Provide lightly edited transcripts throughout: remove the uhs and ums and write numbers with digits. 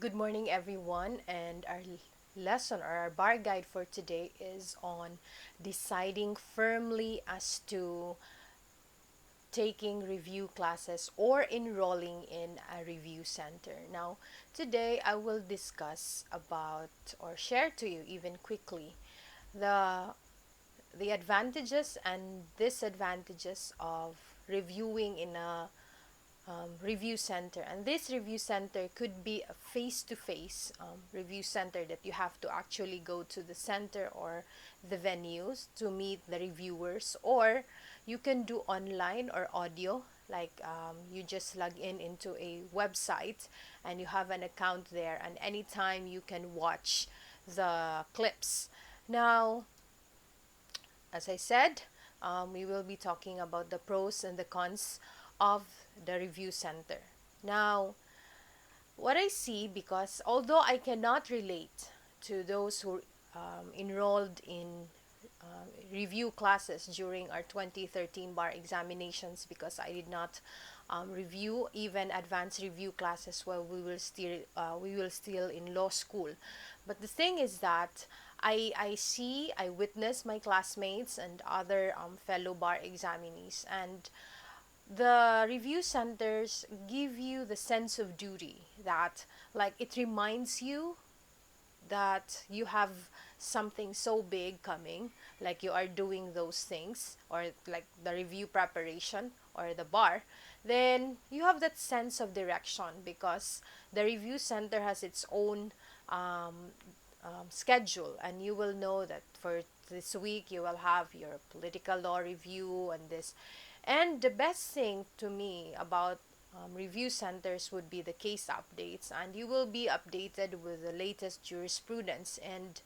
Good morning, everyone. And our lesson or our bar guide for today is on deciding firmly as to taking review classes or enrolling in a review center. Now, today I will discuss about or share to you even quickly the the advantages and disadvantages of reviewing in a review center. And this review center could be a face-to-face review center that you have to actually go to the center or the venues to meet the reviewers, or you can do online or audio, like you just log in into a website and you have an account there, and anytime you can watch the clips. Now, as I said, we will be talking about the pros and the cons of the review center. Now, what I see, because although I cannot relate to those who enrolled in review classes during our 2013 bar examinations, because I did not review even advanced review classes while we will still in law school. But the thing is that I witness my classmates and other fellow bar examinees, and the review centers give you the sense of duty, that like it reminds you that you have something so big coming, like you are doing those things, or like the review preparation or the bar. Then you have that sense of direction, because the review center has its own schedule, and you will know that for this week you will have your political law review and this. And the best thing to me about review centers would be the case updates, and you will be updated with the latest jurisprudence. And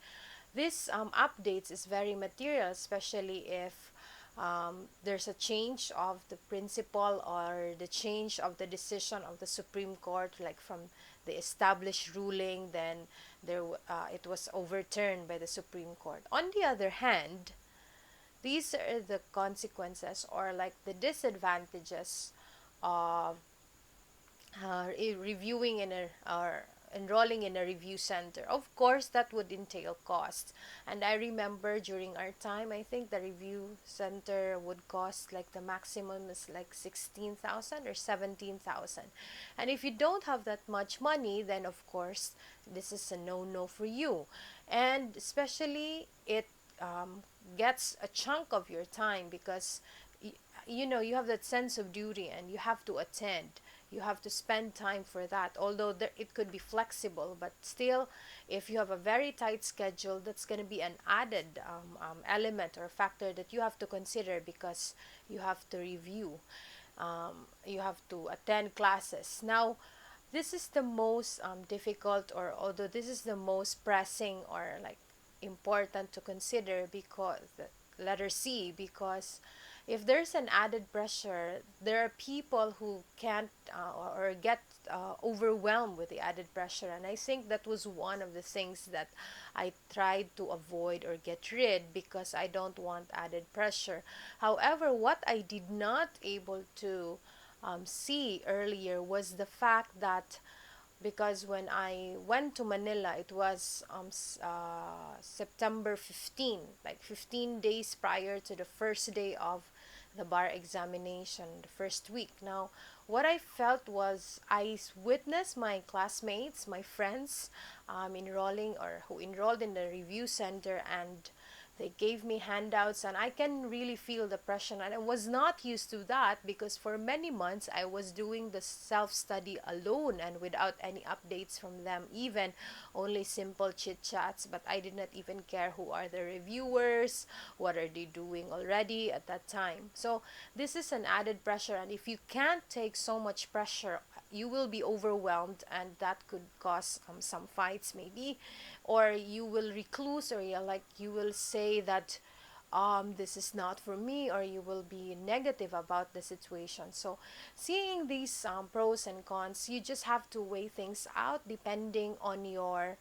this updates is very material, especially if there's a change of the principle or the change of the decision of the Supreme Court, like from the established ruling, then it was overturned by the Supreme Court. On the other hand, these are the consequences or like the disadvantages of reviewing in a or enrolling in a review center. Of course, that would entail cost. And I remember during our time, I think the review center would cost, like the maximum is like 16,000 or 17,000. And if you don't have that much money, then of course, this is a no-no for you. And especially it gets a chunk of your time, because you have that sense of duty and you have to attend, you have to spend time for that. Although it could be flexible, but still, if you have a very tight schedule, that's going to be an added element or factor that you have to consider, because you have to review, you have to attend classes. Now, this is the most difficult, or although this is the most pressing or like important to consider, because letter C, because if there's an added pressure, there are people who can't or get overwhelmed with the added pressure. And I think that was one of the things that I tried to avoid or get rid, because I don't want added pressure. However, what I did not able to see earlier was the fact that, because when I went to Manila, it was September 15, like 15 days prior to the first day of the bar examination, the first week. Now, what I felt was I witnessed my classmates, my friends, enrolling or who enrolled in the review center, and they gave me handouts, and I can really feel the pressure. And I was not used to that, because for many months I was doing the self-study alone and without any updates from them, even only simple chit chats. But I did not even care who are the reviewers, what are they doing already at that time. So this is an added pressure, and if you can't take so much pressure, you will be overwhelmed, and that could cause some fights maybe, or you will recluse, or you will say that this is not for me, or you will be negative about the situation. So seeing these pros and cons, you just have to weigh things out depending on your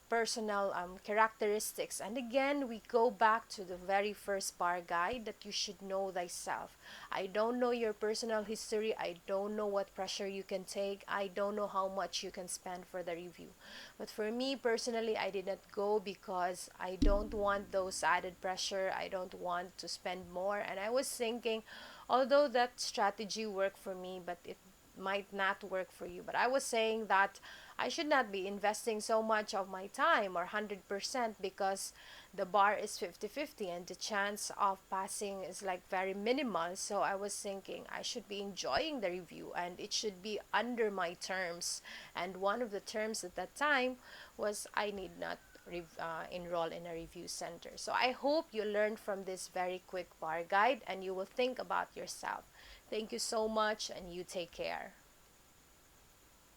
personal characteristics. And again, we go back to the very first bar guide, that you should know thyself. I don't know your personal history. I don't know what pressure you can take. I don't know how much you can spend for the review. But for me personally, I did not go because I don't want those added pressure. I don't want to spend more. And I was thinking, although that strategy worked for me, but it might not work for you. But I was saying that I should not be investing so much of my time, or 100%, because the bar is 50-50 and the chance of passing is like very minimal. So I was thinking I should be enjoying the review and it should be under my terms. And one of the terms at that time was I need not enroll in a review center. So I hope you learned from this very quick bar guide and you will think about yourself. Thank you so much, and you take care.